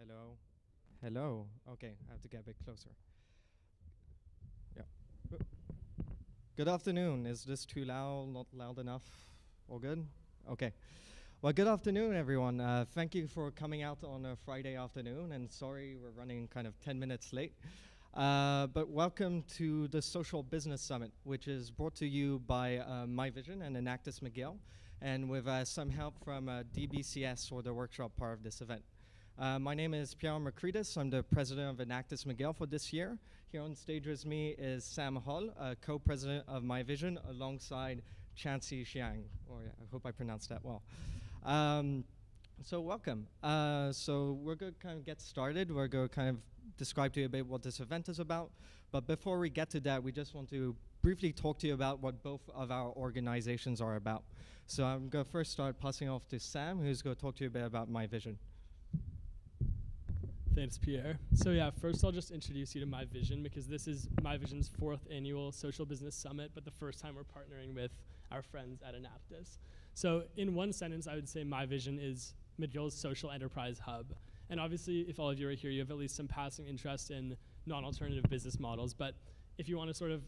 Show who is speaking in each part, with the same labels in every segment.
Speaker 1: Hello. Hello. Okay, I have to get a bit closer. Yeah. Good afternoon. Is this too loud? Not loud enough? All good? Okay. Well, good afternoon, everyone. Thank you for coming out on a Friday afternoon, and sorry we're running kind of 10 minutes late. But welcome to the Social Business Summit, which is brought to you by MyVision and Enactus McGill, and with some help from DBCS for the workshop part of this event. My name is Pierre Makridis. I'm the president of Enactus McGill for this year. Here on stage with me is Sam Hull, co-president of MyVision, alongside Chancy Xiang. I hope I pronounced that well. So welcome. So we're going to kind of get started. We're going to kind of describe to you a bit what this event is about. But before we get to that, we just want to briefly talk to you about what both of our organizations are about. So I'm going to first start passing off to Sam, who's going to talk to you a bit about MyVision.
Speaker 2: Thanks, Pierre. So yeah, first I'll just introduce you to MyVision, because this is MyVision's 4th annual Social Business Summit, but the first time we're partnering with our friends at Enactus. So in one sentence, I would say MyVision is McGill's social enterprise hub. And obviously, if all of you are here, you have at least some passing interest in non-alternative business models. But if you want a sort of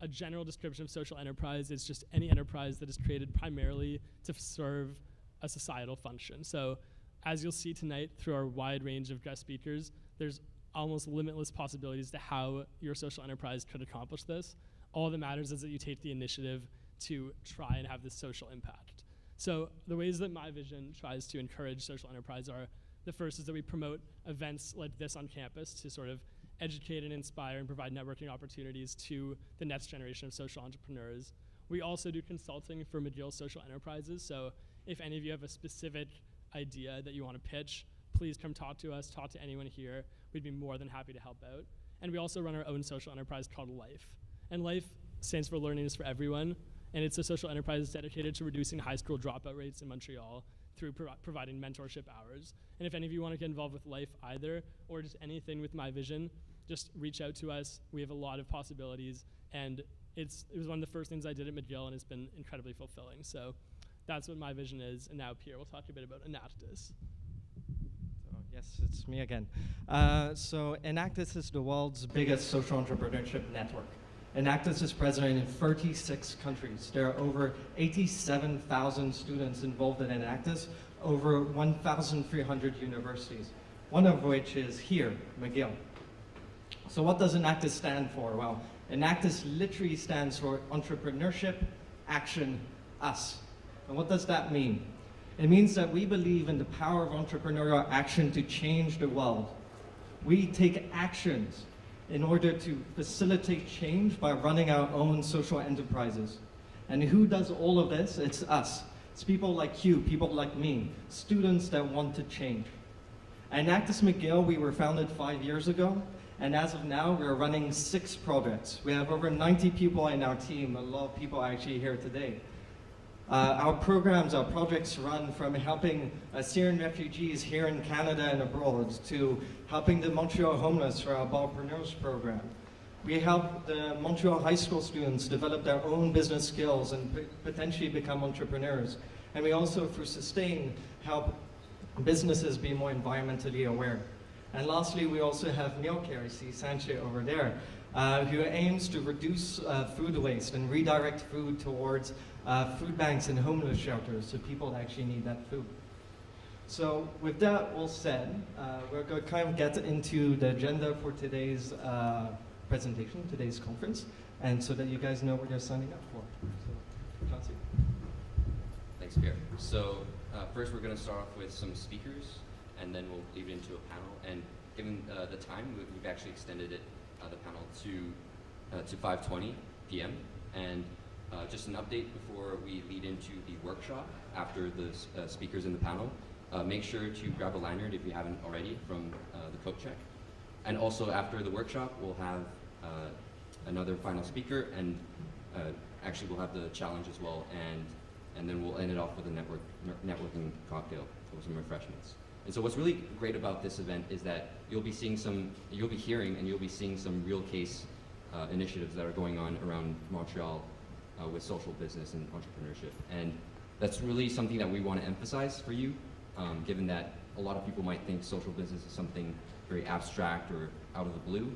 Speaker 2: a general description of social enterprise, it's just any enterprise that is created primarily to serve a societal function. So as you'll see tonight through our wide range of guest speakers, there's almost limitless possibilities to how your social enterprise could accomplish this. All that matters is that you take the initiative to try and have this social impact. So the ways that MyVision tries to encourage social enterprise are, the first is that we promote events like this on campus to sort of educate and inspire and provide networking opportunities to the next generation of social entrepreneurs. We also do consulting for McGill social enterprises. So if any of you have a specific idea that you want to pitch, please come talk to us, talk to anyone here. We'd be more than happy to help out. And we also run our own social enterprise called Life. And Life stands for Learning is for Everyone, and it's a social enterprise dedicated to reducing high school dropout rates in Montreal through providing mentorship hours. And if any of you want to get involved with Life either, or just anything with MyVision, just reach out to us. We have a lot of possibilities, and it was one of the first things I did at McGill, and it's been incredibly fulfilling. So that's what MyVision is, and now Pierre will talk a bit about Enactus.
Speaker 1: Yes, it's me again. So Enactus is the world's biggest social entrepreneurship network. Enactus is present in 36 countries. There are over 87,000 students involved in Enactus, over 1,300 universities, one of which is here, McGill. So what does Enactus stand for? Well, Enactus literally stands for Entrepreneurship, Action, Us. And what does that mean? It means that we believe in the power of entrepreneurial action to change the world. We take actions in order to facilitate change by running our own social enterprises. And who does all of this? It's us. It's people like you, people like me, students that want to change. At Enactus McGill, we were founded 5 years ago, and as of now, we're running 6 projects. We have over 90 people in our team. A lot of people are actually here today. Our programs, our projects run from helping Syrian refugees here in Canada and abroad to helping the Montreal homeless for our Ballpreneurs program. We help the Montreal high school students develop their own business skills and potentially become entrepreneurs. And we also, through Sustain, help businesses be more environmentally aware. And lastly, we also have Meal Care. You see Sanche over there, who aims to reduce food waste and redirect food towards food banks and homeless shelters, so people actually need that food. So with that all said, we're going to kind of get into the agenda for today's presentation, today's conference, and so that you guys know what you're signing up for. So, Chauncey.
Speaker 3: Thanks, Pierre. So first we're going to start off with some speakers, and then we'll lead into a panel. And given the time, we've actually extended it, the panel to 5:20 p.m. And just an update before we lead into the workshop after the speakers in the panel. Make sure to grab a lanyard if you haven't already from the coat check. And also after the workshop, we'll have another final speaker, and actually we'll have the challenge as well, and then we'll end it off with a networking cocktail or some refreshments. And so what's really great about this event is that you'll be hearing and you'll be seeing some real case initiatives that are going on around Montreal with social business and entrepreneurship. And that's really something that we want to emphasize for you, given that a lot of people might think social business is something very abstract or out of the blue.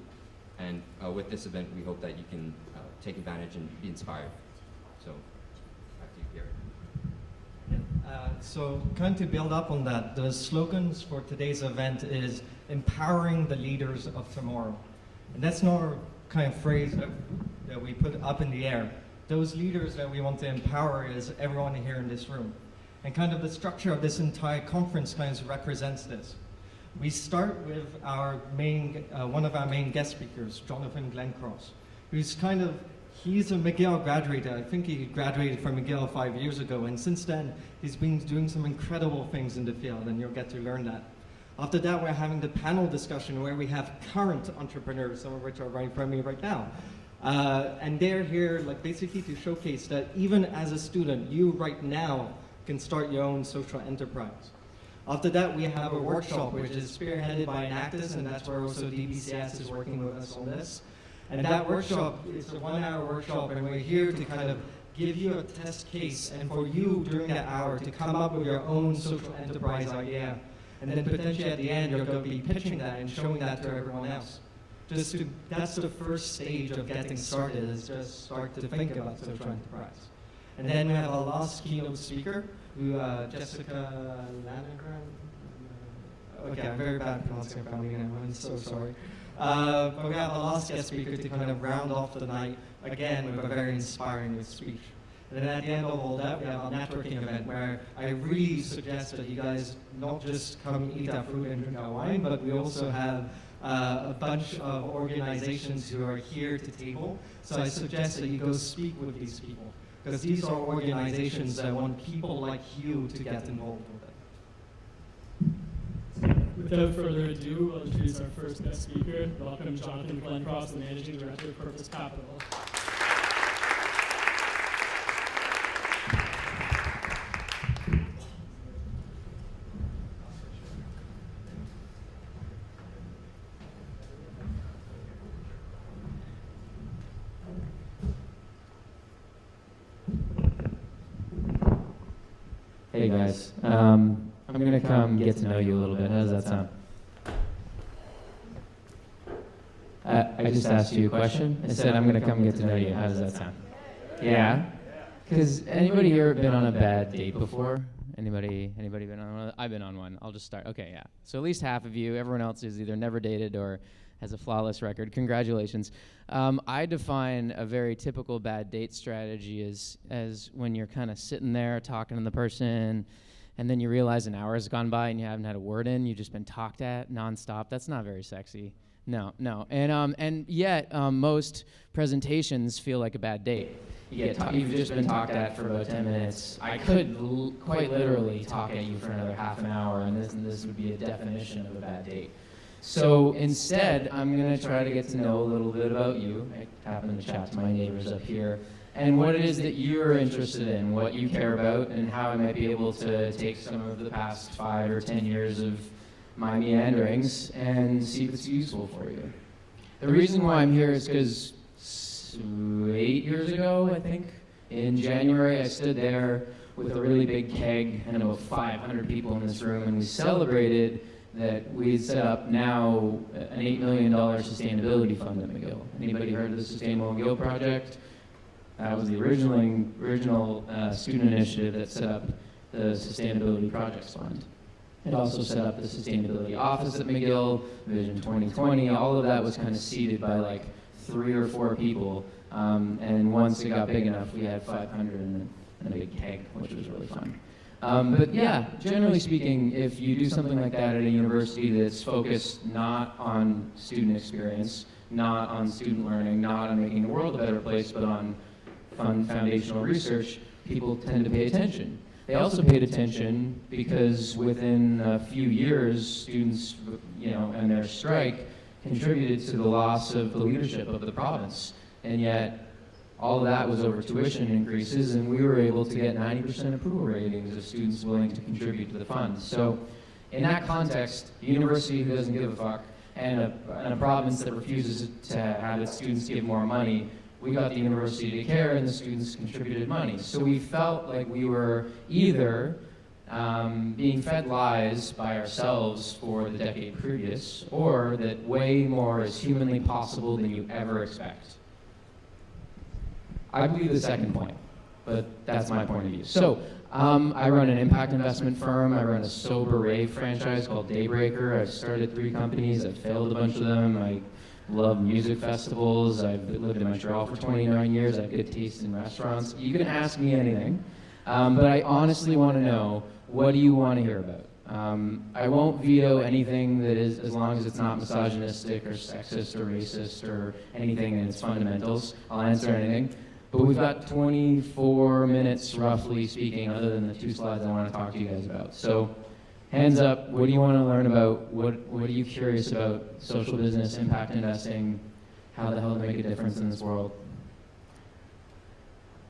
Speaker 3: And with this event, we hope that you can take advantage and be inspired. So, back to you, Pierre.
Speaker 1: So kind of to build up on that, the slogans for today's event is empowering the leaders of tomorrow. And that's not a kind of phrase that we put up in the air. Those leaders that we want to empower is everyone here in this room. And kind of the structure of this entire conference kind of represents this. We start with our main, one of our main guest speakers, Jonathan Glencross, who's he's a McGill graduate. I think he graduated from McGill 5 years ago, and since then, he's been doing some incredible things in the field, and you'll get to learn that. After that, we're having the panel discussion where we have current entrepreneurs, some of which are right in front of me right now. And they're here basically to showcase that even as a student, you right now can start your own social enterprise. After that, we have a workshop which is spearheaded by Enactus, and that's where also DBCS is working with us on this. And that workshop is a 1-hour workshop, and we're here to kind of give you a test case, and for you during that hour to come up with your own social enterprise idea. And then potentially at the end, you're going to be pitching that and showing that to everyone else. That's the first stage of getting started, is just start to think about social enterprise. And then we have our last keynote speaker, who Jessica Lanagran. Okay, I'm very bad at pronouncing her family name. I'm so sorry. But we have a last guest speaker to kind of round off the night, again, with a very inspiring speech. And then at the end of all that, we have our networking event where I really suggest that you guys not just come eat our food and drink our wine, but we also have a bunch of organizations who are here to table. So I suggest that you go speak with these people, because these are organizations that want people like you to get involved with it.
Speaker 2: Without further ado, we'll introduce our first guest speaker. Welcome Jonathan Glencross, the Managing Director of Purpose Capital.
Speaker 4: Hey guys, I'm gonna come get to know you a little bit. How does that sound? I just asked you a question. I said I'm gonna come get to know you. How does that sound? Yeah? Because anybody here been on a bad date before? Anybody been on one? I've been on one. I'll just start. Okay, yeah. So at least half of you. Everyone else is either never dated or has a flawless record. Congratulations. I define a very typical bad date strategy as when you're kind of sitting there talking to the person, and then you realize an hour has gone by and you haven't had a word in. You've just been talked at nonstop. That's not very sexy. No. And yet most presentations feel like a bad date. You've just been talked at for about 10 minutes. I could quite literally talk at you for another half an hour, and this would be a definition of a bad date. So instead, I'm going to try to get to know a little bit about you. I happen to chat to my neighbors up here, and what it is that you're interested in, what you care about, and how I might be able to take some of the past 5 or 10 years of my meanderings and see if it's useful for you. The reason why I'm here is because 8 years ago, I think, in January, I stood there with a really big keg and about 500 people in this room, and we celebrated that we set up now an $8 million sustainability fund at McGill. Anybody heard of the Sustainable McGill project? That was the original student initiative that set up the Sustainability Projects Fund. It also set up the Sustainability Office at McGill, Vision 2020. All of that was kind of seeded by like 3 or 4 people. And once it got big enough, we had 500 and a big keg, which was really fun. But yeah, generally speaking, if you do something like that at a university that's focused not on student experience, not on student learning, not on making the world a better place, but on fun foundational research, people tend to pay attention. They also paid attention because within a few years, students, and their strike contributed to the loss of the leadership of the province. And yet, all of that was over tuition increases, and we were able to get 90% approval ratings of students willing to contribute to the fund. So in that context, a university who doesn't give a fuck and a province that refuses to have its students give more money, we got the university to care and the students contributed money. So we felt like we were either being fed lies by ourselves for the decade previous, or that way more is humanly possible than you ever expect? I believe the second point, but that's my point of view. So, I run an impact investment firm. I run a sober rave franchise called Daybreaker. I've started 3 companies. I've failed a bunch of them. I love music festivals. I've lived in Montreal for 29 years. I have good taste in restaurants. You can ask me anything, but I honestly want to know, what do you want to hear about? I won't veto anything that is, as long as it's not misogynistic or sexist or racist or anything in its fundamentals. I'll answer anything. But we've got 24 minutes, roughly speaking, other than the 2 slides I want to talk to you guys about. So, hands up, what do you want to learn about? What are you curious about? Social business, impact investing, how the hell to make a difference in this world?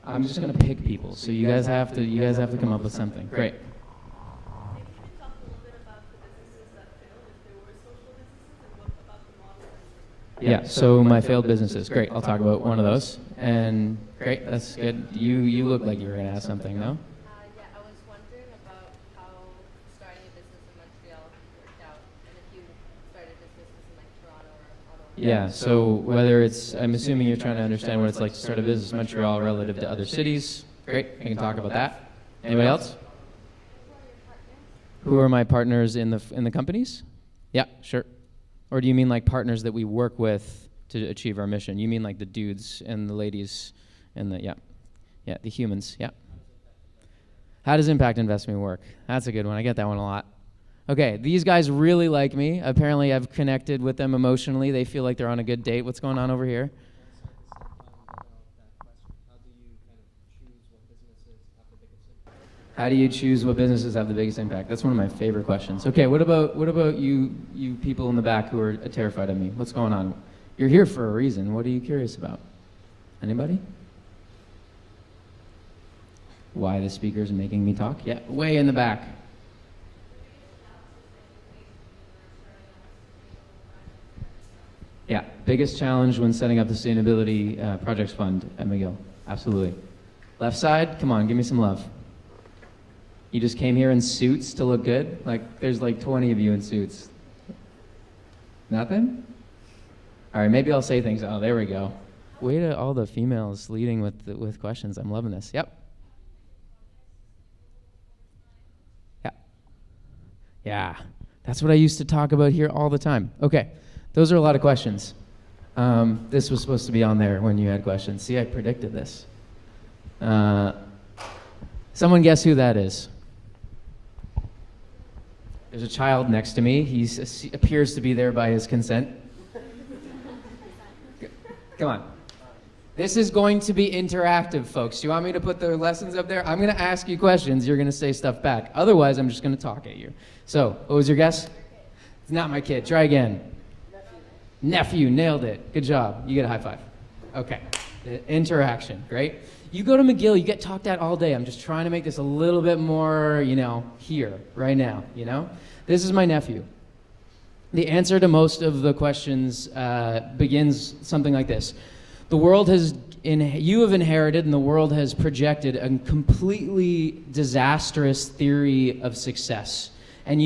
Speaker 4: I'm just going to pick people, so you guys have to come up with something. Great.
Speaker 5: Maybe you can talk a little bit about the businesses that failed, if there were social businesses, and what about the model?
Speaker 4: Yeah, so my failed businesses. Great, I'll talk about one of those. And great, that's good. You look like you were going to ask something, no?
Speaker 5: Yeah, I was wondering about how starting a business in Montreal worked out, and if you started a business in like Toronto or Ottawa.
Speaker 4: Yeah, so whether it's, I'm assuming you're trying to understand what it's like to start a business in Montreal relative to other cities. Great, I can talk about that. Anybody else? Who are my partners in the companies? Yeah, sure. Or do you mean like partners that we work with to achieve our mission? You mean like the dudes and the ladies and the, the humans, yeah. How does impact investing work? That's a good one, I get that one a lot. Okay, these guys really like me. Apparently I've connected with them emotionally. They feel like they're on a good date. What's going on over here? How do you choose what businesses have the biggest impact? That's one of my favorite questions. Okay, what about you people in the back who are terrified of me? What's going on? You're here for a reason. What are you curious about? Anybody? Why the speaker's making me talk? Yeah, way in the back. Yeah, biggest challenge when setting up the Sustainability Projects Fund at McGill. Absolutely. Left side, come on, give me some love. You just came here in suits to look good? Like, there's like 20 of you in suits. Nothing? All right, maybe I'll say things. Oh, there we go. Way to all the females leading with questions. I'm loving this. Yep. Yeah, that's what I used to talk about here all the time. Okay, those are a lot of questions. This was supposed to be on there when you had questions. See, I predicted this. Someone guess who that is? There's a child next to me. He appears to be there by his consent. Come on. This is going to be interactive, folks. Do you want me to put the lessons up there? I'm going to ask you questions. You're going to say stuff back. Otherwise, I'm just going to talk at you. So, what was your guess? It's not my kid. Try again. Nephew. Nailed it. Good job. You get a high five. Okay. Interaction. Great. You go to McGill, you get talked at all day. I'm just trying to make this a little bit more, here, right now, This is my nephew. The answer to most of the questions begins something like this. The world you have inherited and the world has projected a completely disastrous theory of success. And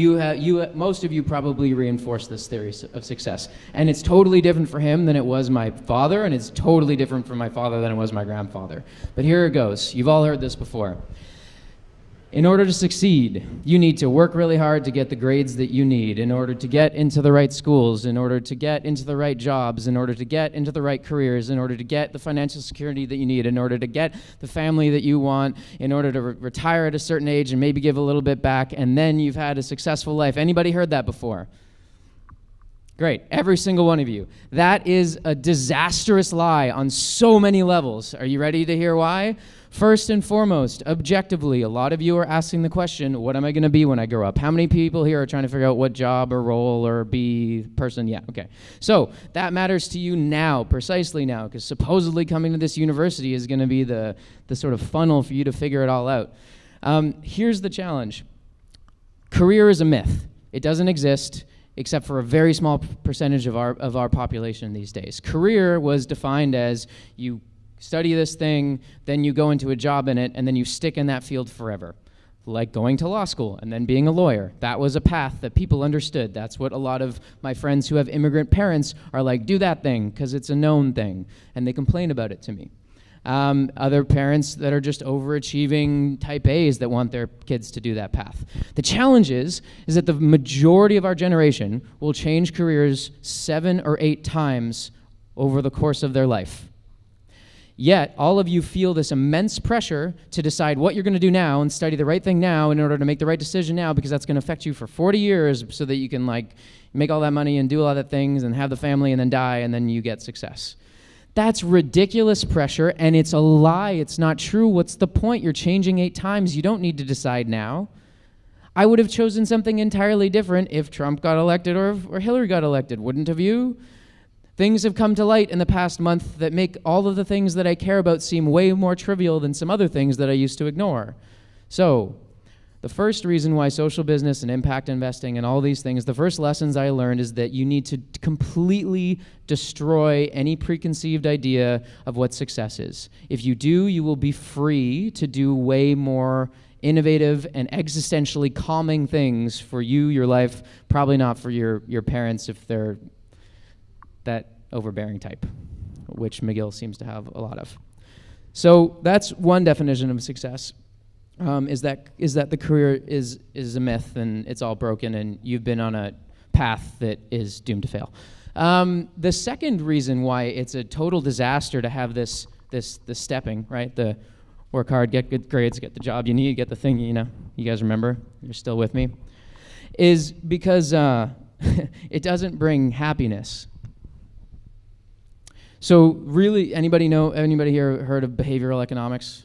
Speaker 4: most of you probably reinforce this theory of success. And it's totally different for him than it was my father, and it's totally different for my father than it was my grandfather. But here it goes. You've all heard this before. In order to succeed, you need to work really hard to get the grades that you need, in order to get into the right schools, in order to get into the right jobs, in order to get into the right careers, in order to get the financial security that you need, in order to get the family that you want, in order to retire at a certain age and maybe give a little bit back, and then you've had a successful life. Anybody heard that before? Great, every single one of you. That is a disastrous lie on so many levels. Are you ready to hear why? First and foremost, objectively, a lot of you are asking the question, what am I going to be when I grow up? How many people here are trying to figure out what job or role or be person? Yeah, okay. So that matters to you now, precisely now, because supposedly coming to this university is going to be the sort of funnel for you to figure it all out. Here's the challenge. Career is a myth. It doesn't exist except for a very small percentage of our population these days. Career was defined as you study this thing, then you go into a job in it, and then you stick in that field forever. like going to law school and then being a lawyer. That was a path that people understood. That's what a lot of my friends who have immigrant parents are like, do that thing because it's a known thing. And they complain about it to me. Other parents that are just overachieving type A's that want their kids to do that path. The challenge is that the majority of our generation will change careers 7 or 8 times over the course of their life. Yet, all of you feel this immense pressure to decide what you're going to do now and study the right thing now in order to make the right decision now, because that's going to affect you for 40 years so that you can like make all that money and do a lot of things and have the family and then die and then you get success. That's ridiculous pressure, and it's a lie. It's not true. What's the point? You're changing 8 times. You don't need to decide now. I would have chosen something entirely different if Trump got elected or Hillary got elected. Wouldn't have you? Things have come to light in the past month that make all of the things that I care about seem way more trivial than some other things that I used to ignore. So, the first reason why social business and impact investing and all these things, the first lessons I learned is that you need to completely destroy any preconceived idea of what success is. If you do, you will be free to do way more innovative and existentially calming things for you, your life, probably not for your parents if they're that overbearing type, which McGill seems to have a lot of. So that's one definition of success, is that the career is a myth and it's all broken and you've been on a path that is doomed to fail. The second reason why it's a total disaster to have this stepping, right? The work hard, get good grades, get the job you need, get the thing, you guys remember? You're still with me? Is because it doesn't bring happiness. So really, anybody here heard of behavioral economics?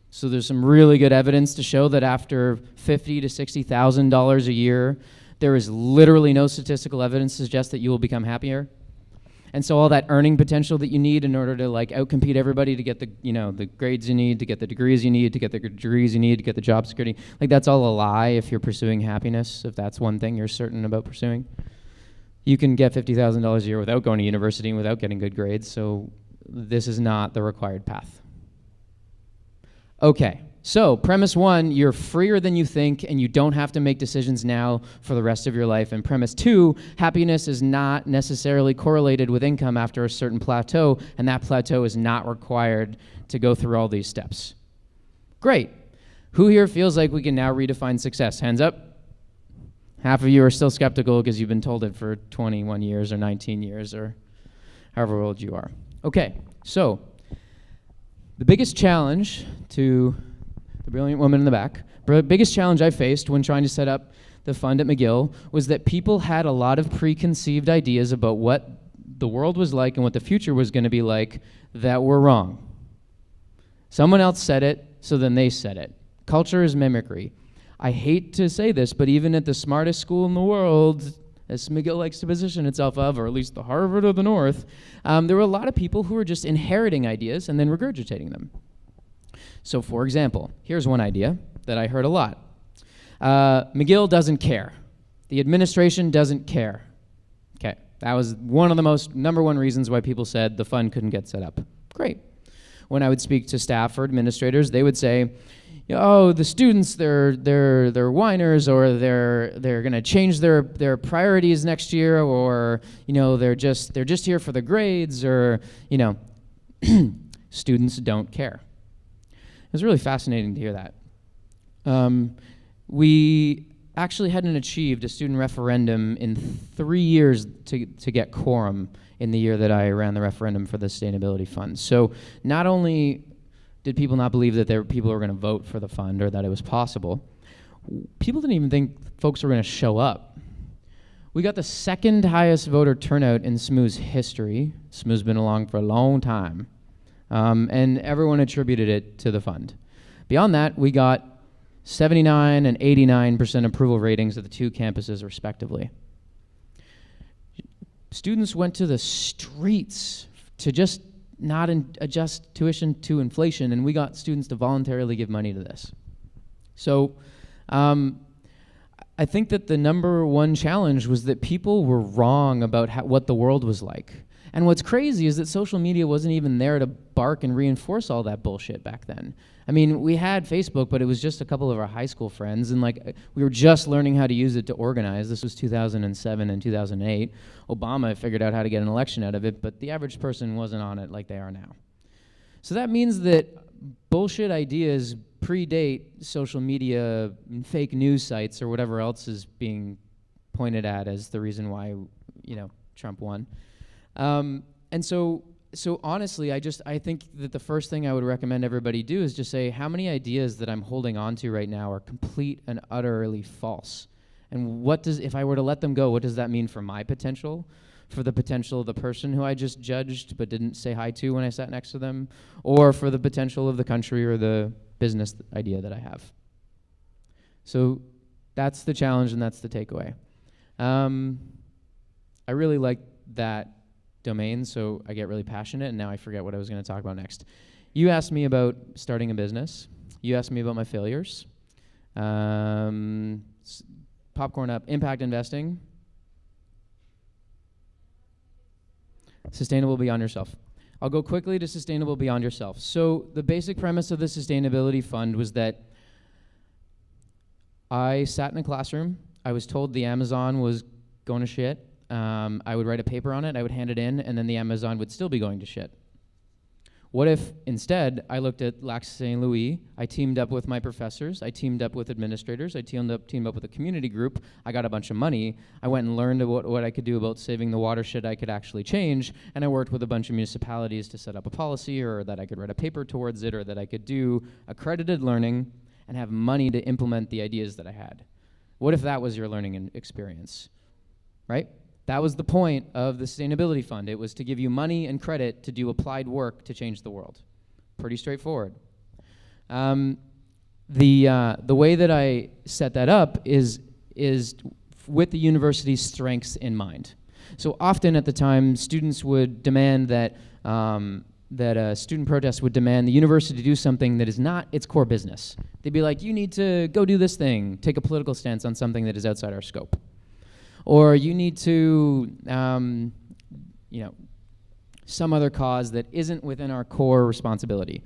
Speaker 4: So there's some really good evidence to show that after $50,000 to $60,000 a year, there is literally no statistical evidence to suggest that you will become happier. And so all that earning potential that you need in order to like outcompete everybody to get the grades you need, to get the degrees you need, to get the degrees you need, to get the job security, like that's all a lie if you're pursuing happiness, if that's one thing you're certain about pursuing. You can get $50,000 a year without going to university and without getting good grades, so this is not the required path. Okay, so premise 1, you're freer than you think and you don't have to make decisions now for the rest of your life. And premise 2, happiness is not necessarily correlated with income after a certain plateau, and that plateau is not required to go through all these steps. Great. Who here feels like we can now redefine success? Hands up. Half of you are still skeptical because you've been told it for 21 years or 19 years or however old you are. Okay, so the biggest challenge to the brilliant woman in the back, the biggest challenge I faced when trying to set up the fund at McGill was that people had a lot of preconceived ideas about what the world was like and what the future was going to be like that were wrong. Someone else said it, so then they said it. Culture is mimicry. I hate to say this, but even at the smartest school in the world, as McGill likes to position itself of, or at least the Harvard of the North, there were a lot of people who were just inheriting ideas and then regurgitating them. So for example, here's one idea that I heard a lot. McGill doesn't care. The administration doesn't care. Okay, that was one of the number one reasons why people said the fund couldn't get set up. Great. When I would speak to staff or administrators, they would say, oh, the students, they're whiners, or they're going to change their priorities next year, or they're just here for the grades, or students don't care. It was really fascinating to hear that. We actually hadn't achieved a student referendum in 3 years to get quorum in the year that I ran the referendum for the Sustainability Fund. So not only did people not believe that people were going to vote for the fund or that it was possible, people didn't even think folks were going to show up. We got the second highest voter turnout in SMU's history. SMU's been along for a long time. And everyone attributed it to the fund. Beyond that, we got 79 and 89% approval ratings at the 2 campuses respectively. Students went to the streets to just not adjust tuition to inflation, and we got students to voluntarily give money to this. So I think that the number one challenge was that people were wrong about what the world was like. And what's crazy is that social media wasn't even there to bark and reinforce all that bullshit back then. I mean, we had Facebook, but it was just a couple of our high school friends, and like we were just learning how to use it to organize. This was 2007 and 2008. Obama figured out how to get an election out of it, but the average person wasn't on it like they are now. So that means that bullshit ideas predate social media, fake news sites, or whatever else is being pointed at as the reason why, Trump won. And so honestly, I think that the first thing I would recommend everybody do is just say, how many ideas that I'm holding on to right now are complete and utterly false? And if I were to let them go, what does that mean for my potential? For the potential of the person who I just judged but didn't say hi to when I sat next to them? Or for the potential of the country or the business idea that I have? So that's the challenge and that's the takeaway. I really like that domain, so I get really passionate, and now I forget what I was going to talk about next. You asked me about starting a business. You asked me about my failures. Popcorn up. Impact investing. Sustainable beyond yourself. I'll go quickly to sustainable beyond yourself. So the basic premise of the Sustainability Fund was that I sat in a classroom. I was told the Amazon was going to shit. I would write a paper on it, I would hand it in, and then the Amazon would still be going to shit. What if, instead, I looked at Lac St. Louis, I teamed up with my professors, I teamed up with administrators, I teamed up with a community group, I got a bunch of money, I went and learned what I could do about saving the watershed I could actually change, and I worked with a bunch of municipalities to set up a policy, or that I could write a paper towards it, or that I could do accredited learning and have money to implement the ideas that I had. What if that was your learning experience, right? That was the point of the Sustainability Fund. It was to give you money and credit to do applied work to change the world. Pretty straightforward. The way that I set that up is with the university's strengths in mind. So often at the time, students would demand that a student protest would demand the university do something that is not its core business. They'd be like, you need to go do this thing, take a political stance on something that is outside our scope. Or you need to, some other cause that isn't within our core responsibility.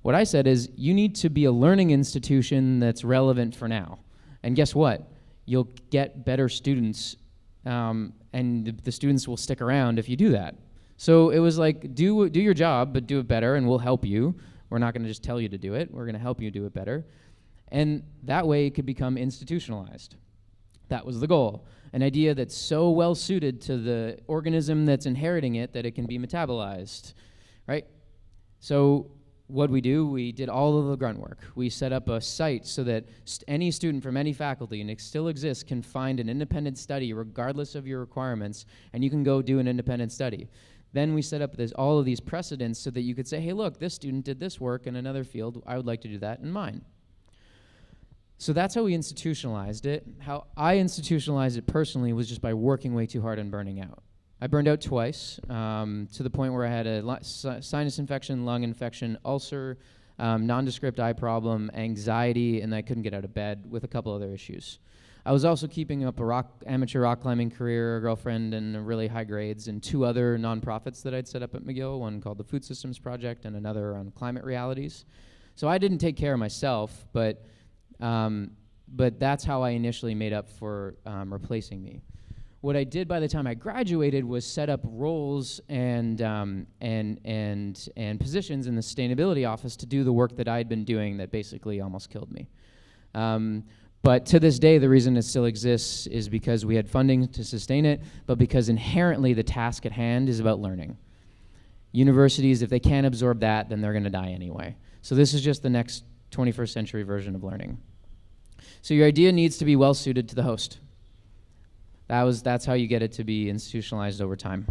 Speaker 4: What I said is, you need to be a learning institution that's relevant for now. And guess what? You'll get better students, and the students will stick around if you do that. So it was like, do your job, but do it better, and we'll help you. We're not going to just tell you to do it. We're going to help you do it better. And that way it could become institutionalized. That was the goal. An idea that's so well suited to the organism that's inheriting it that it can be metabolized, right? So what we did all of the grunt work. We set up a site so that any student from any faculty, and it still exists, can find an independent study regardless of your requirements, and you can go do an independent study. Then we set up all of these precedents so that you could say, hey, look, this student did this work in another field. I would like to do that in mine. So that's how we institutionalized it. How I institutionalized it personally was just by working way too hard and burning out. I burned out twice, to the point where I had a sinus infection, lung infection, ulcer, nondescript eye problem, anxiety, and I couldn't get out of bed, with a couple other issues. I was also keeping up amateur rock climbing career, a girlfriend, and really high grades, and 2 other nonprofits that I'd set up at McGill, one called the Food Systems Project and another around climate realities. So I didn't take care of myself, but that's how I initially made up for replacing me. What I did by the time I graduated was set up roles and positions in the sustainability office to do the work that I'd been doing that basically almost killed me. But to this day, the reason it still exists is because we had funding to sustain it, but because inherently the task at hand is about learning. Universities, if they can't absorb that, then they're going to die anyway. So this is just the next 21st century version of learning. So your idea needs to be well suited to the host. That's how you get it to be institutionalized over time.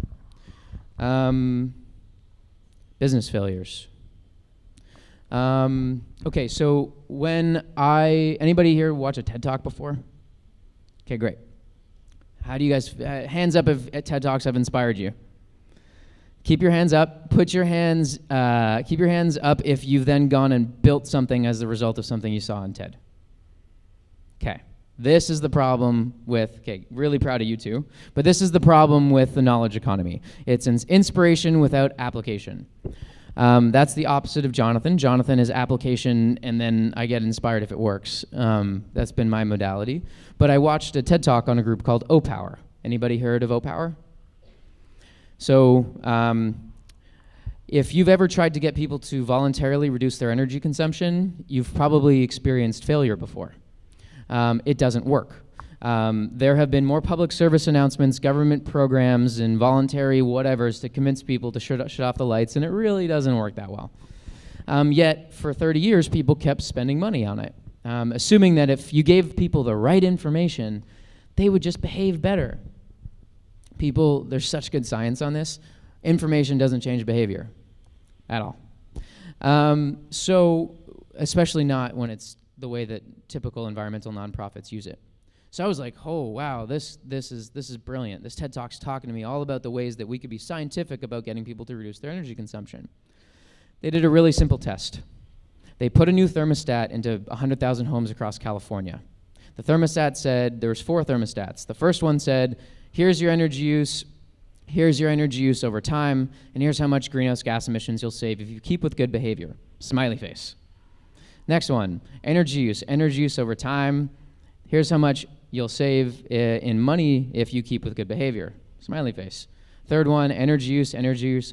Speaker 4: Business failures. Okay, so anybody here watch a TED Talk before? Okay, great. How do you guys, hands up if TED Talks have inspired you? Keep your hands up. Keep your hands up if you've then gone and built something as a result of something you saw on TED. Okay, This is the problem with, okay, really proud of you two, but this is the problem with the knowledge economy. It's an inspiration without application. That's the opposite of Jonathan. Jonathan is application, and then I get inspired if it works. That's been my modality. But I watched a TED Talk on a group called O-Power. Anybody heard of O-Power? So if you've ever tried to get people to voluntarily reduce their energy consumption, you've probably experienced failure before. It doesn't work. There have been more public service announcements, government programs, and voluntary whatevers to convince people to shut off the lights, and it really doesn't work that well. Yet, for 30 years, people kept spending money on it, assuming that if you gave people the right information, they would just behave better. People, there's such good science on this. Information doesn't change behavior at all. So, especially not when it's the way that typical environmental nonprofits use it. So I was like, oh, wow, this is brilliant. This TED Talk's talking to me all about the ways that we could be scientific about getting people to reduce their energy consumption. They did a really simple test. They put a new thermostat into 100,000 homes across California. The thermostat said, there was 4 thermostats. The first one said, here's your energy use over time, and here's how much greenhouse gas emissions you'll save if you keep with good behavior. Smiley face. Next one, energy use over time. Here's how much you'll save in money if you keep with good behavior. Smiley face. Third one, energy use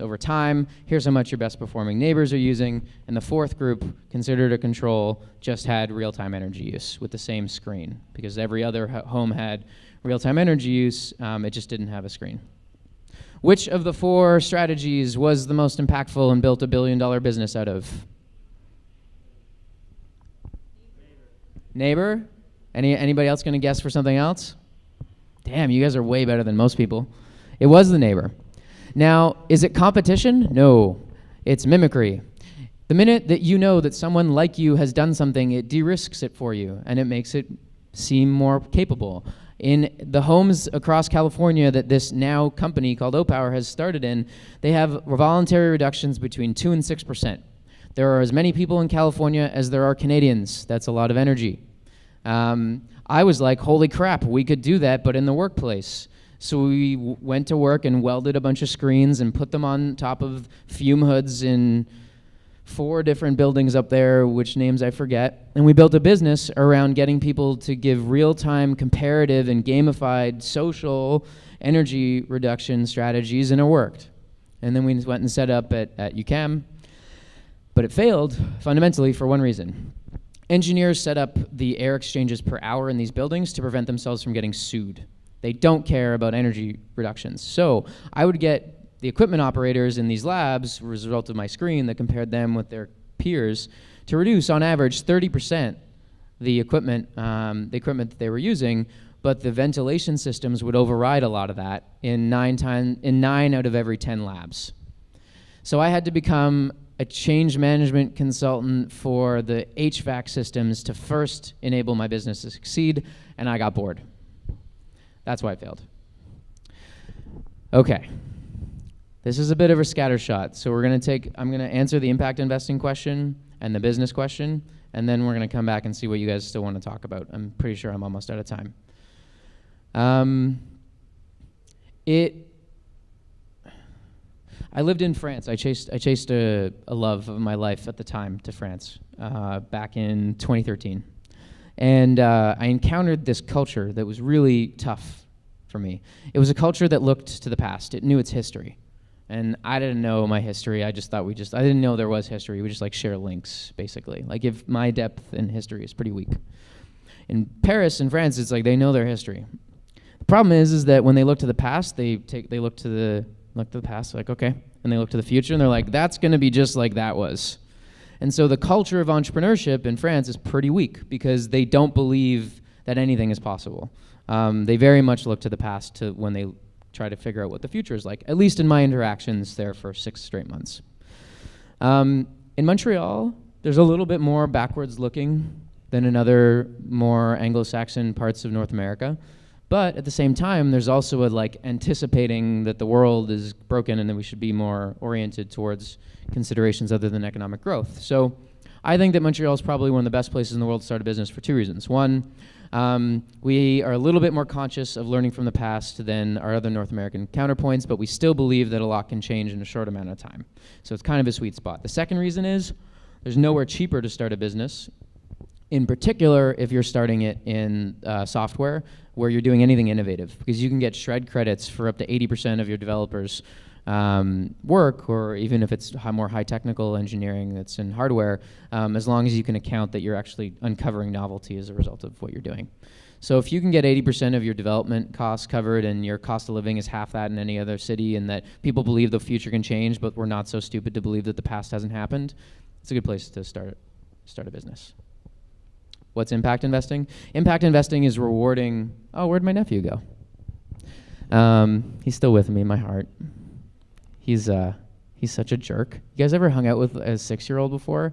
Speaker 4: over time. Here's how much your best performing neighbors are using. And the fourth group, considered a control, just had real-time energy use with the same screen, because every other home had real-time energy use, it just didn't have a screen. Which of the 4 strategies was the most impactful and built a billion-dollar business out of? Neighbor? Anybody else going to guess for something else? Damn, you guys are way better than most people. It was the neighbor. Now, is it competition? No, it's mimicry. The minute that you know that someone like you has done something, it de-risks it for you, and it makes it seem more capable. In the homes across California that this now company called O-Power has started in, they have voluntary reductions between 2 and 6%. There are as many people in California as there are Canadians. That's a lot of energy. I was like, holy crap, we could do that, but in the workplace. So we went to work and welded a bunch of screens and put them on top of fume hoods in 4 different buildings up there, which names I forget. And we built a business around getting people to give real-time comparative and gamified social energy reduction strategies, and it worked. And then we went and set up at UCAM. But it failed fundamentally for one reason. Engineers set up the air exchanges per hour in these buildings to prevent themselves from getting sued. They don't care about energy reductions. So I would get the equipment operators in these labs, as a result of my screen that compared them with their peers, to reduce on average 30% the equipment that they were using, but the ventilation systems would override a lot of that in 9 out of every 10 labs. So I had to become a change management consultant for the HVAC systems to first enable my business to succeed, and I got bored. That's why I failed. Okay. This is a bit of a scattershot, so I'm gonna answer the impact investing question and the business question, and then we're gonna come back and see what you guys still want to talk about. I'm pretty sure I'm almost out of time. I lived in France. I chased a love of my life at the time to France back in 2013. And I encountered this culture that was really tough for me. It was a culture that looked to the past. It knew its history. And I didn't know my history. I didn't know there was history. We just share links, basically. If my depth in history is pretty weak. In Paris and France, it's they know their history. The problem is that when they look to the past, they look to the past, okay, and they look to the future, and they're like, that's going to be just like that was. And so the culture of entrepreneurship in France is pretty weak because they don't believe that anything is possible. They very much look to the past to when they try to figure out what the future is like, at least in my interactions there for 6 straight months. In Montreal, there's a little bit more backwards looking than in other more Anglo-Saxon parts of North America. But at the same time, there's also anticipating that the world is broken and that we should be more oriented towards considerations other than economic growth. So I think that Montreal is probably one of the best places in the world to start a business for 2 reasons. One, We are a little bit more conscious of learning from the past than our other North American counterpoints, but we still believe that a lot can change in a short amount of time. So it's kind of a sweet spot. The second reason is there's nowhere cheaper to start a business, in particular if you're starting it in software where you're doing anything innovative, because you can get shred credits for up to 80% of your developers' work, or even if it's more high technical engineering that's in hardware, as long as you can account that you're actually uncovering novelty as a result of what you're doing. So if you can get 80% of your development costs covered and your cost of living is half that in any other city, and that people believe the future can change, but we're not so stupid to believe that the past hasn't happened, it's a good place to start a business. What's impact investing? Impact investing is rewarding. Oh, where'd my nephew go? He's still with me in my heart. He's such a jerk. You guys ever hung out with a 6-year-old before?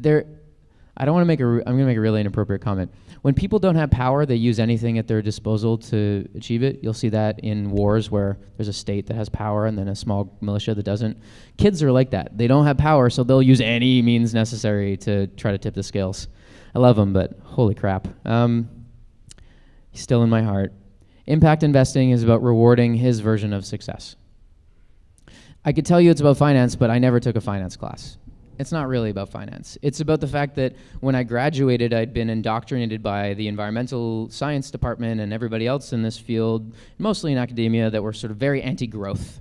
Speaker 4: I don't want to make I'm going to make a really inappropriate comment. When people don't have power, they use anything at their disposal to achieve it. You'll see that in wars where there's a state that has power and then a small militia that doesn't. Kids are like that. They don't have power, so they'll use any means necessary to try to tip the scales. I love him, but holy crap. He's still in my heart. Impact investing is about rewarding his version of success. I could tell you it's about finance, but I never took a finance class. It's not really about finance. It's about the fact that when I graduated, I'd been indoctrinated by the environmental science department and everybody else in this field, mostly in academia, that were sort of very anti-growth.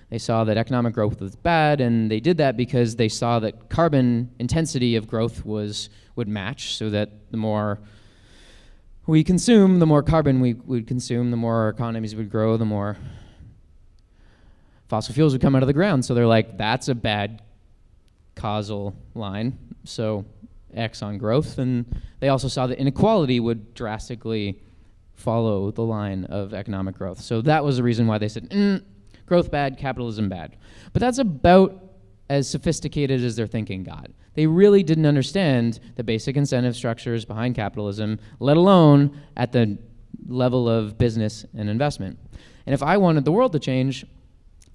Speaker 4: They saw that economic growth was bad, and they did that because they saw that carbon intensity of growth would match, so that the more we consume, the more carbon we would consume, the more our economies would grow, the more fossil fuels would come out of the ground. So they're like, that's a bad causal line, so X on growth. And they also saw that inequality would drastically follow the line of economic growth. So that was the reason why they said, growth bad, capitalism bad. But that's about as sophisticated as their thinking got. They really didn't understand the basic incentive structures behind capitalism, let alone at the level of business and investment. And if I wanted the world to change,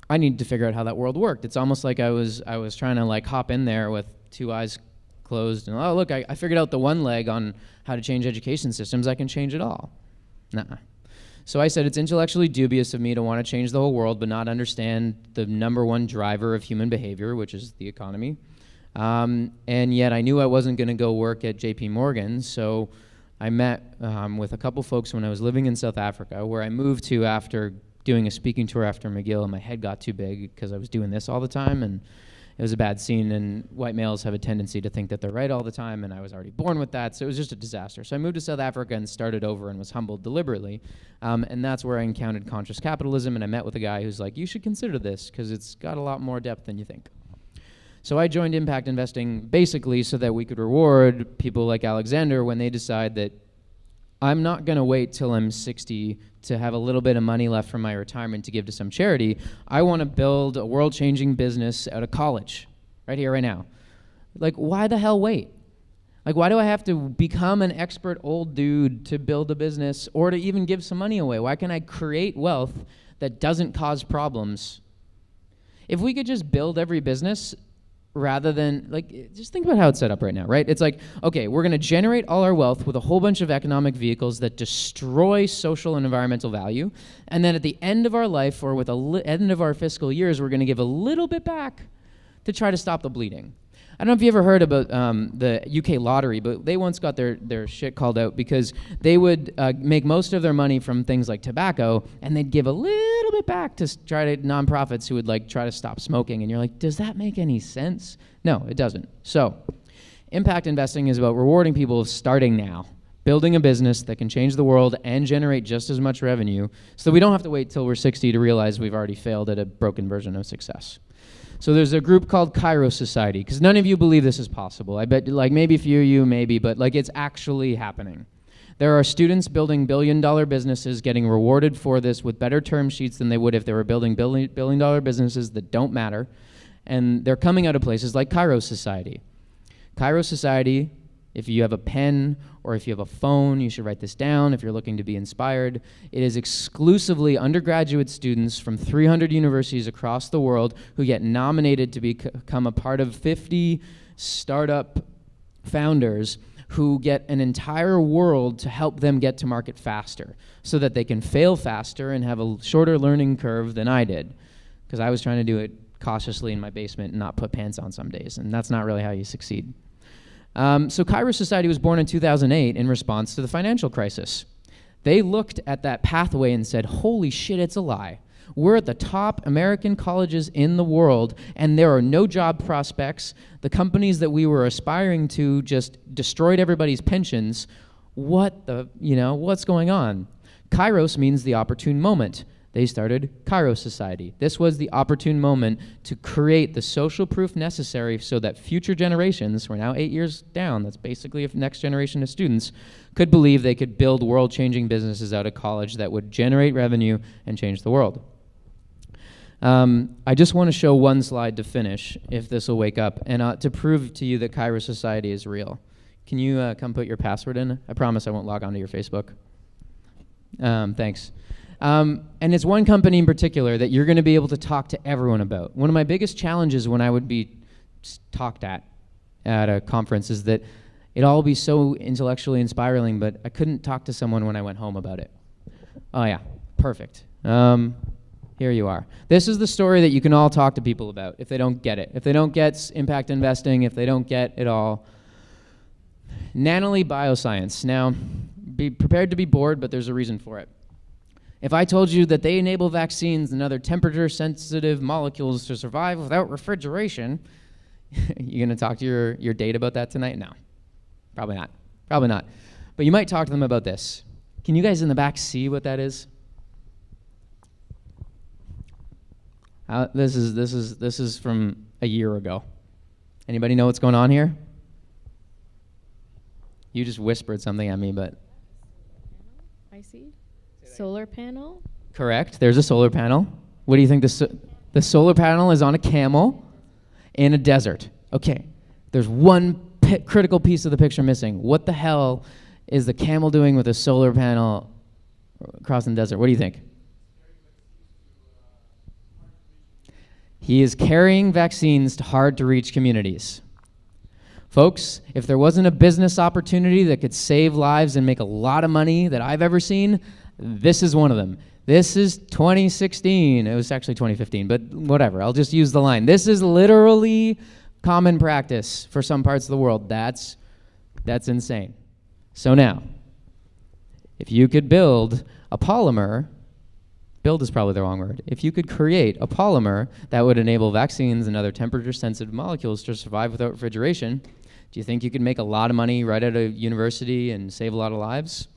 Speaker 4: I needed to figure out how that world worked. It's almost like I was trying to like hop in there with two eyes closed and, oh, look, I figured out the one leg on how to change education systems. I can change it all. Nuh-uh. So I said it's intellectually dubious of me to want to change the whole world but not understand the number one driver of human behavior, which is the economy. And yet I knew I wasn't going to go work at JP Morgan, so I met with a couple folks when I was living in South Africa, where I moved to after doing a speaking tour after McGill, and my head got too big because I was doing this all the time, and it was a bad scene, and white males have a tendency to think that they're right all the time, and I was already born with that, so it was just a disaster. So I moved to South Africa and started over and was humbled deliberately, and that's where I encountered conscious capitalism, and I met with a guy who's like, you should consider this, because it's got a lot more depth than you think. So I joined impact investing basically so that we could reward people like Alexander when they decide that I'm not going to wait till I'm 60 to have a little bit of money left from my retirement to give to some charity. I want to build a world-changing business out of college, right here, right now. Like, why the hell wait? Like, why do I have to become an expert old dude to build a business or to even give some money away? Why can't I create wealth that doesn't cause problems? If we could just build every business rather than, like, just think about how it's set up right now, right? It's like, okay, we're going to generate all our wealth with a whole bunch of economic vehicles that destroy social and environmental value, and then at the end of our life, or with the end of our fiscal years, we're going to give a little bit back to try to stop the bleeding. I don't know if you ever heard about the UK lottery, but they once got their shit called out because they would make most of their money from things like tobacco, and they'd give a little bit back to try to nonprofits who would like try to stop smoking. And you're like, does that make any sense? No, it doesn't. So impact investing is about rewarding people starting now, building a business that can change the world and generate just as much revenue so that we don't have to wait till we're 60 to realize we've already failed at a broken version of success. So there's a group called Kairos Society, because none of you believe this is possible. I bet, like, maybe a few of you, maybe, but like, it's actually happening. There are students building billion-dollar businesses getting rewarded for this with better term sheets than they would if they were building billion-dollar businesses that don't matter. And they're coming out of places like Kairos Society. Kairos Society, if you have a pen or if you have a phone, you should write this down if you're looking to be inspired. It is exclusively undergraduate students from 300 universities across the world who get nominated to become a part of 50 startup founders who get an entire world to help them get to market faster so that they can fail faster and have a shorter learning curve than I did, because I was trying to do it cautiously in my basement and not put pants on some days, and that's not really how you succeed. So Kairos Society was born in 2008 in response to the financial crisis. They looked at that pathway and said, holy shit, it's a lie. We're at the top American colleges in the world, and there are no job prospects. The companies that we were aspiring to just destroyed everybody's pensions. What's going on? Kairos means the opportune moment. They started Kairos Society. This was the opportune moment to create the social proof necessary so that future generations, we're now 8 years down, that's basically a next generation of students, could believe they could build world-changing businesses out of college that would generate revenue and change the world. I just want to show one slide to finish, if this will wake up, and to prove to you that Kairos Society is real. Can you come put your password in? I promise I won't log onto your Facebook. Thanks. And it's one company in particular that you're going to be able to talk to everyone about. One of my biggest challenges when I would be talked at a conference is that it'd all be so intellectually and spiraling, but I couldn't talk to someone when I went home about it. Oh yeah, perfect. Here you are. This is the story that you can all talk to people about if they don't get it. If they don't get impact investing, if they don't get it all. Nanolea Bioscience. Now, be prepared to be bored, but there's a reason for it. If I told you that they enable vaccines and other temperature-sensitive molecules to survive without refrigeration, you going to talk to your date about that tonight? No. Probably not. Probably not. But you might talk to them about this. Can you guys in the back see what that is? This is from a year ago. Anybody know what's going on here? You just whispered something at me, but...
Speaker 6: I see. Solar panel?
Speaker 4: Correct. There's a solar panel. What do you think? The solar panel is on a camel in a desert. Okay. There's one critical piece of the picture missing. What the hell is the camel doing with a solar panel crossing the desert? What do you think? He is carrying vaccines to hard-to-reach communities. Folks, if there wasn't a business opportunity that could save lives and make a lot of money that I've ever seen, this is one of them. This is 2016. It was actually 2015, but whatever. I'll just use the line. This is literally common practice for some parts of the world. That's insane. So now, if you could build a polymer, build is probably the wrong word. If you could create a polymer that would enable vaccines and other temperature-sensitive molecules to survive without refrigeration, do you think you could make a lot of money right at a university and save a lot of lives?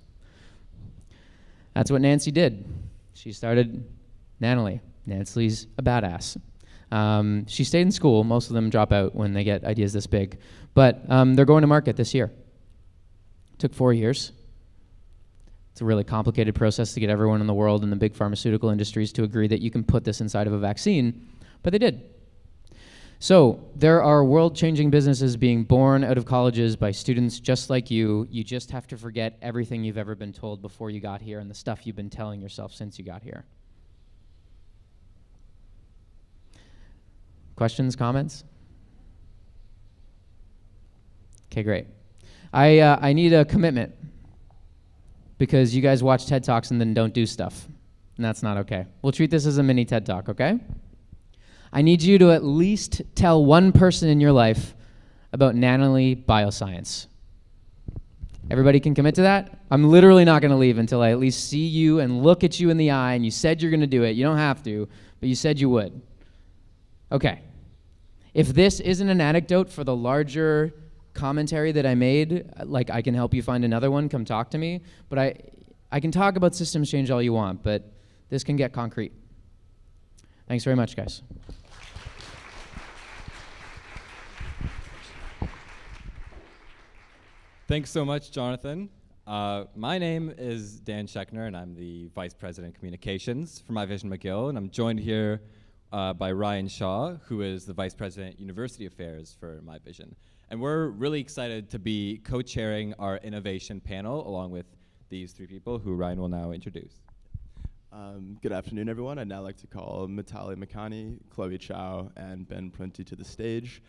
Speaker 4: That's what Nancy did. She started Nanolea. Nancy's a badass. She stayed in school. Most of them drop out when they get ideas this big. But they're going to market this year. Took 4 years. It's a really complicated process to get everyone in the world and the big pharmaceutical industries to agree that you can put this inside of a vaccine, but they did. So there are world-changing businesses being born out of colleges by students just like you. You just have to forget everything you've ever been told before you got here and the stuff you've been telling yourself since you got here. Questions, comments? Okay, great. I need a commitment, because you guys watch TED Talks and then don't do stuff, and that's not okay. We'll treat this as a mini TED Talk, okay? I need you to at least tell one person in your life about Nanolea Bioscience. Everybody can commit to that? I'm literally not going to leave until I at least see you and look at you in the eye, and you said you're going to do it. You don't have to, but you said you would. Okay. If this isn't an anecdote for the larger commentary that I made, like I can help you find another one, come talk to me. But I can talk about systems change all you want, but this can get concrete. Thanks very much, guys.
Speaker 7: Thanks so much, Jonathan. My name is Dan Schechner, and I'm the Vice President of Communications for MyVision McGill, and I'm joined here by Ryan Shaw, who is the Vice President University Affairs for MyVision. And we're really excited to be co-chairing our innovation panel along with these three people who Ryan will now introduce.
Speaker 8: Good afternoon, everyone. I'd now like to call Mitali Makani, Chloe Chow, and Ben Prunty to the stage.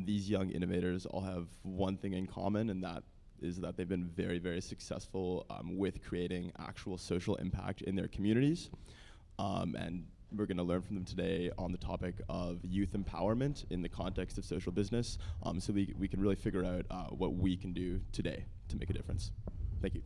Speaker 8: These young innovators all have one thing in common, and that is that they've been very, very successful with creating actual social impact in their communities. And we're going to learn from them today on the topic of youth empowerment in the context of social business, so we can really figure out what we can do today to make a difference. Thank you.